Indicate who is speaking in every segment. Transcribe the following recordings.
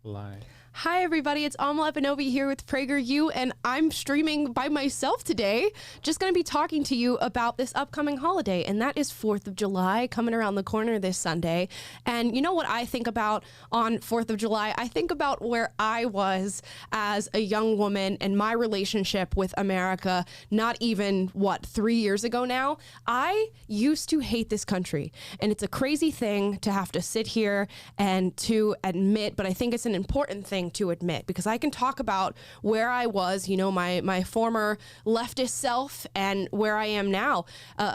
Speaker 1: Lie.
Speaker 2: Hi everybody, it's Amala Ekpunobi here with PragerU, and I'm streaming by myself today. Just going to be talking to you about this upcoming holiday, and that is 4th of July coming around the corner this Sunday. And you know what I think about on 4th of July? I think about where I was as a young woman and my relationship with America not even, 3 years ago now. I used to hate this country, and it's a crazy thing to have to sit here and to admit, but I think it's an important thing to admit, because I can talk about where I was, my former leftist self, and where I am now,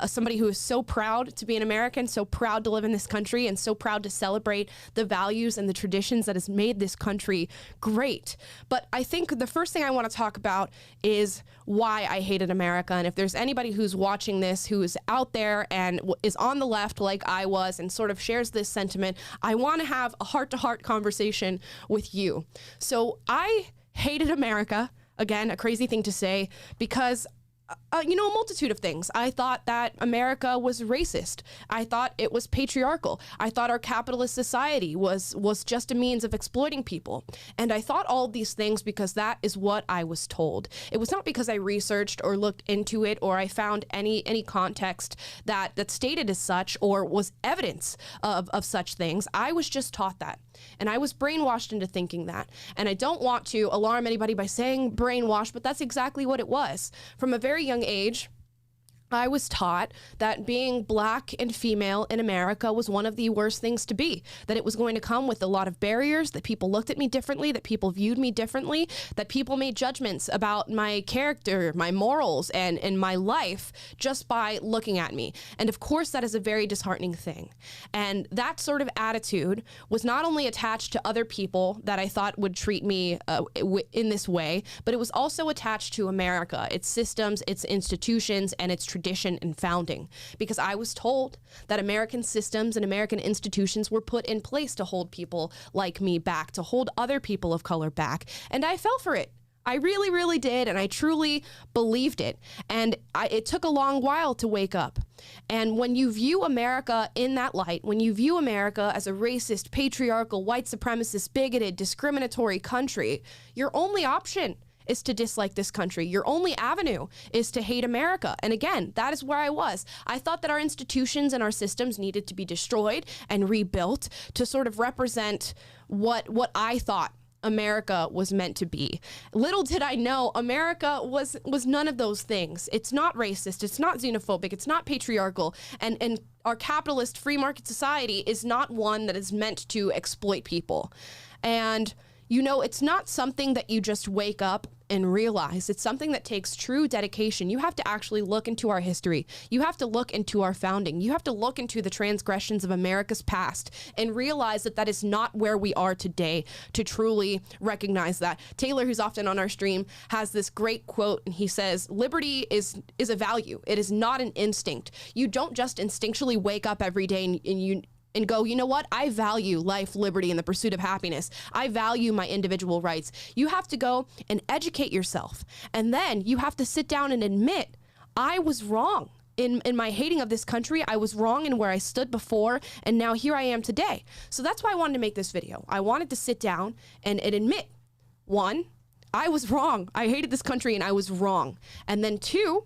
Speaker 2: somebody who is so proud to be an American, so proud to live in this country, and so proud to celebrate the values and the traditions that has made this country great. But I think the first thing I want to talk about is why I hated America. And if there's anybody who's watching this who is out there and is on the left like I was and sort of shares this sentiment, I want to have a heart-to-heart conversation with you. So I hated America, again, a crazy thing to say, because a multitude of things. I thought that America was racist. I thought it was patriarchal. I thought our capitalist society was just a means of exploiting people. And I thought all of these things because that is what I was told. It was not because I researched or looked into it or I found any context that stated as such or was evidence of such things. I was just taught that. And I was brainwashed into thinking that. And I don't want to alarm anybody by saying brainwashed, but that's exactly what it was. From a very young age, I was taught that being black and female in America was one of the worst things to be, that it was going to come with a lot of barriers, that people looked at me differently, that people viewed me differently, that people made judgments about my character, my morals, and my life just by looking at me. And of course, that is a very disheartening thing. And that sort of attitude was not only attached to other people that I thought would treat me in this way, but it was also attached to America, its systems, its institutions, and its tradition and founding, because I was told that American systems and American institutions were put in place to hold people like me back, to hold other people of color back. And I fell for it. I really, really did, and I truly believed it. And it took a long while to wake up. And when you view America in that light, when you view America as a racist, patriarchal, white supremacist, bigoted, discriminatory country, your only option is to dislike this country. Your only avenue is to hate America. And again, that is where I was. I thought that our institutions and our systems needed to be destroyed and rebuilt to sort of represent what I thought America was meant to be. Little did I know, America was none of those things. It's not racist, it's not xenophobic, it's not patriarchal, and our capitalist free market society is not one that is meant to exploit people. And it's not something that you just wake up and realize. It's something that takes true dedication. You have to actually look into our history. You have to look into our founding. You have to look into the transgressions of America's past and realize that that is not where we are today to truly recognize that. Taylor, who's often on our stream, has this great quote, and he says, liberty is a value. It is not an instinct. You don't just instinctually wake up every day and go, you know what? I value life, liberty, and the pursuit of happiness. I value my individual rights. You have to go and educate yourself. And then you have to sit down and admit, I was wrong. In my hating of this country, I was wrong in where I stood before, and now here I am today. So that's why I wanted to make this video. I wanted to sit down and admit, one, I was wrong. I hated this country and I was wrong. And then two,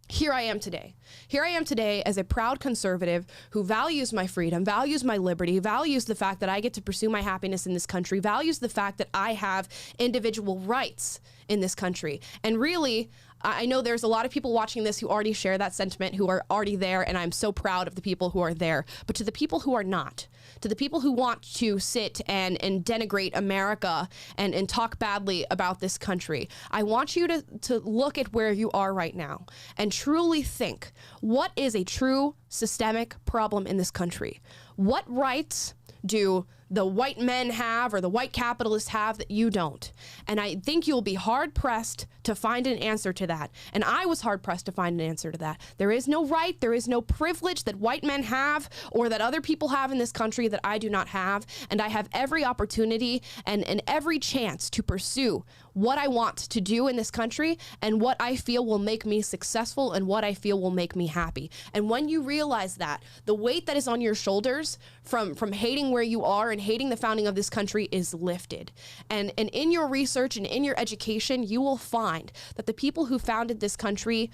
Speaker 2: here I am today. Here I am today as a proud conservative who values my freedom, values my liberty, values the fact that I get to pursue my happiness in this country, values the fact that I have individual rights in this country. And really, I know there's a lot of people watching this who already share that sentiment, who are already there, and I'm so proud of the people who are there. But to the people who are not, to the people who want to sit and denigrate America and talk badly about this country, I want you to look at where you are right now and truly think, what is a true systemic problem in this country? What rights do the white men have or the white capitalists have that you don't? And I think you'll be hard-pressed to find an answer to that. And I was hard-pressed to find an answer to that. There is no right, there is no privilege that white men have or that other people have in this country that I do not have. And I have every opportunity and every chance to pursue what I want to do in this country and what I feel will make me successful and what I feel will make me happy. And when you realize that, the weight that is on your shoulders from hating where you are and hating the founding of this country is lifted. And in your research and in your education, you will find that the people who founded this country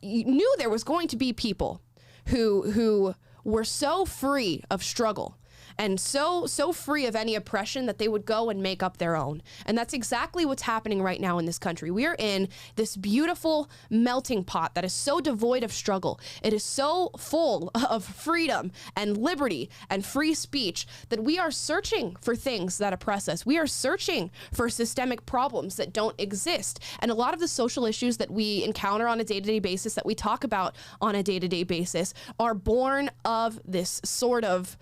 Speaker 2: knew there was going to be people who were so free of struggle and so free of any oppression that they would go and make up their own. And that's exactly what's happening right now in this country. We are in this beautiful melting pot that is so devoid of struggle. It is so full of freedom and liberty and free speech that we are searching for things that oppress us. We are searching for systemic problems that don't exist. And a lot of the social issues that we encounter on a day-to-day basis, that we talk about on a day-to-day basis, are born of this sort of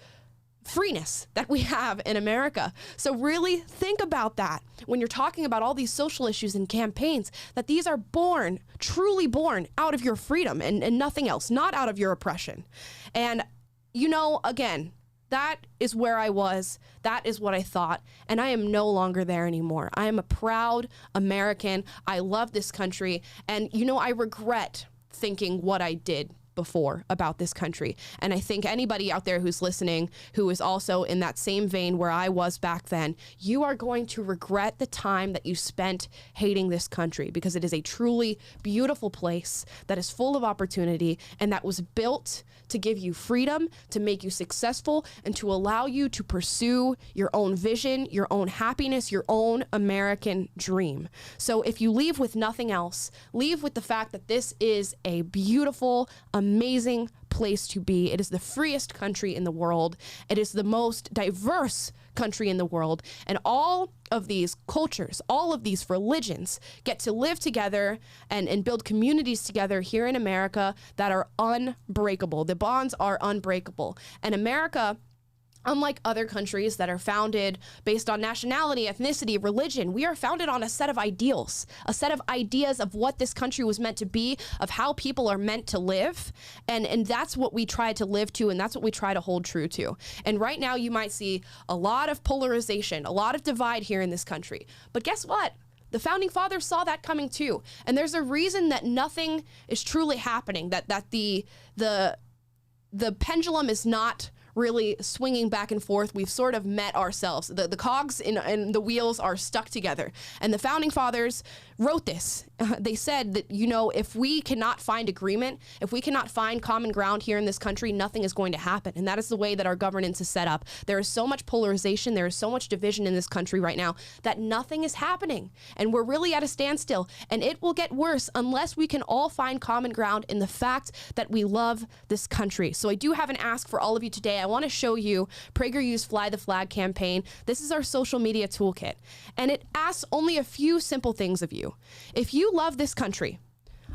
Speaker 2: freeness that we have in America. So really think about that when you're talking about all these social issues and campaigns, that these are born, truly born out of your freedom and nothing else, not out of your oppression. And, you know, again, that is where I was. That is what I thought. And I am no longer there anymore. I am a proud American. I love this country. And, you know, I regret thinking what I did before about this country. And I think anybody out there who's listening, who is also in that same vein where I was back then, you are going to regret the time that you spent hating this country, because it is a truly beautiful place that is full of opportunity and that was built to give you freedom, to make you successful, and to allow you to pursue your own vision, your own happiness, your own American dream. So if you leave with nothing else, leave with the fact that this is a beautiful, amazing place to be. It is the freest country in the world. It is the most diverse country in the world. And all of these cultures, all of these religions get to live together and build communities together here in America that are unbreakable. The bonds are unbreakable. And America, unlike other countries that are founded based on nationality, ethnicity, religion, we are founded on a set of ideals, a set of ideas of what this country was meant to be, of how people are meant to live. And that's what we try to live to, and that's what we try to hold true to. And right now you might see a lot of polarization, a lot of divide here in this country. But guess what? The founding fathers saw that coming too. And there's a reason that nothing is truly happening, that the pendulum is not really swinging back and forth. We've sort of met ourselves. The cogs and the wheels are stuck together. And the founding fathers wrote this. They said that, you know, if we cannot find agreement, if we cannot find common ground here in this country, nothing is going to happen. And that is the way that our governance is set up. There is so much polarization. There is so much division in this country right now that nothing is happening. And we're really at a standstill. And it will get worse unless we can all find common ground in the fact that we love this country. So I do have an ask for all of you today. I want to show you PragerU's Fly the Flag campaign. This is our social media toolkit, and it asks only a few simple things of you. If you love this country,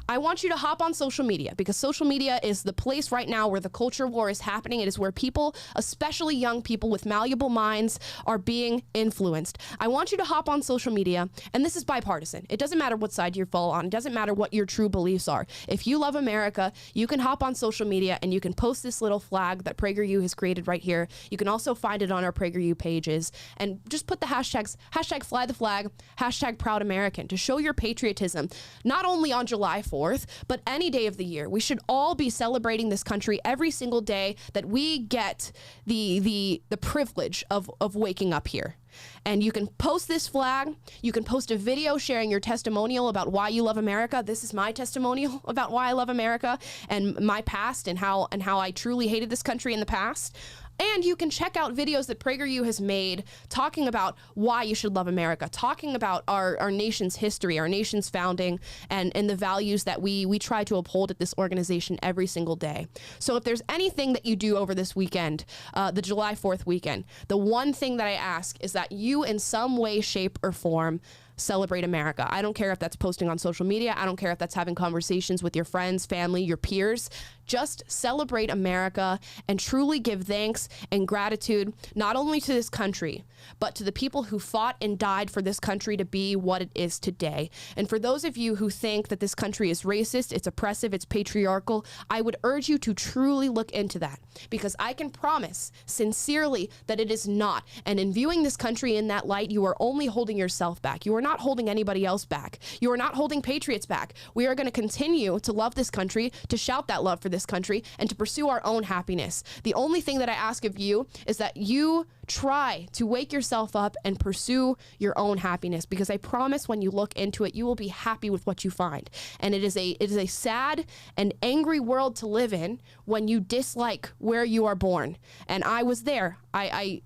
Speaker 2: I want you to hop on social media, because social media is the place right now where the culture war is happening. It is where people, especially young people with malleable minds, are being influenced. I want you to hop on social media, and this is bipartisan. It doesn't matter what side you fall on. It doesn't matter what your true beliefs are. If you love America, you can hop on social media and you can post this little flag that PragerU has created right here. You can also find it on our PragerU pages, and just put the hashtags, hashtag Fly the Flag, hashtag Proud American, to show your patriotism, not only on July 4th, but any day of the year. We should all be celebrating this country every single day that we get the privilege of waking up here. And you can post this flag. You can post a video sharing your testimonial about why you love America. This is my testimonial about why I love America and my past and how I truly hated this country in the past. And you can check out videos that PragerU has made talking about why you should love America, talking about our nation's history, our nation's founding, and the values that we try to uphold at this organization every single day. So if there's anything that you do over this weekend, the July 4th weekend, the one thing that I ask is that you in some way, shape, or form celebrate America. I don't care if that's posting on social media. I don't care if that's having conversations with your friends, family, your peers. Just celebrate America and truly give thanks and gratitude, not only to this country, but to the people who fought and died for this country to be what it is today. And for those of you who think that this country is racist, it's oppressive, it's patriarchal, I would urge you to truly look into that, because I can promise sincerely that it is not. And in viewing this country in that light, you are only holding yourself back. You are not holding anybody else back. You are not holding patriots back. We are going to continue to love this country, to shout that love for this country, and to pursue our own happiness. The only thing that I ask of you is that you try to wake yourself up and pursue your own happiness, because I promise when you look into it, you will be happy with what you find. And it is a sad and angry world to live in when you dislike where you are born. And I was there. I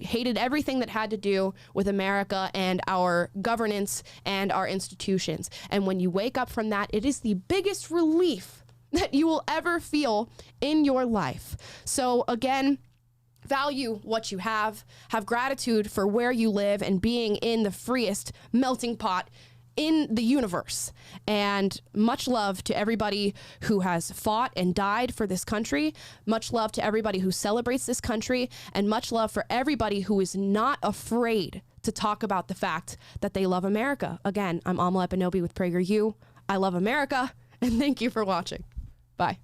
Speaker 2: hated everything that had to do with America and our governance and our institutions. And when you wake up from that, it is the biggest relief that you will ever feel in your life. So again, value what you have gratitude for where you live and being in the freest melting pot in the universe. And much love to everybody who has fought and died for this country. Much love to everybody who celebrates this country, and much love for everybody who is not afraid to talk about the fact that they love America. Again, I'm Amala Ekpunobi with PragerU. I love America, and thank you for watching. Bye.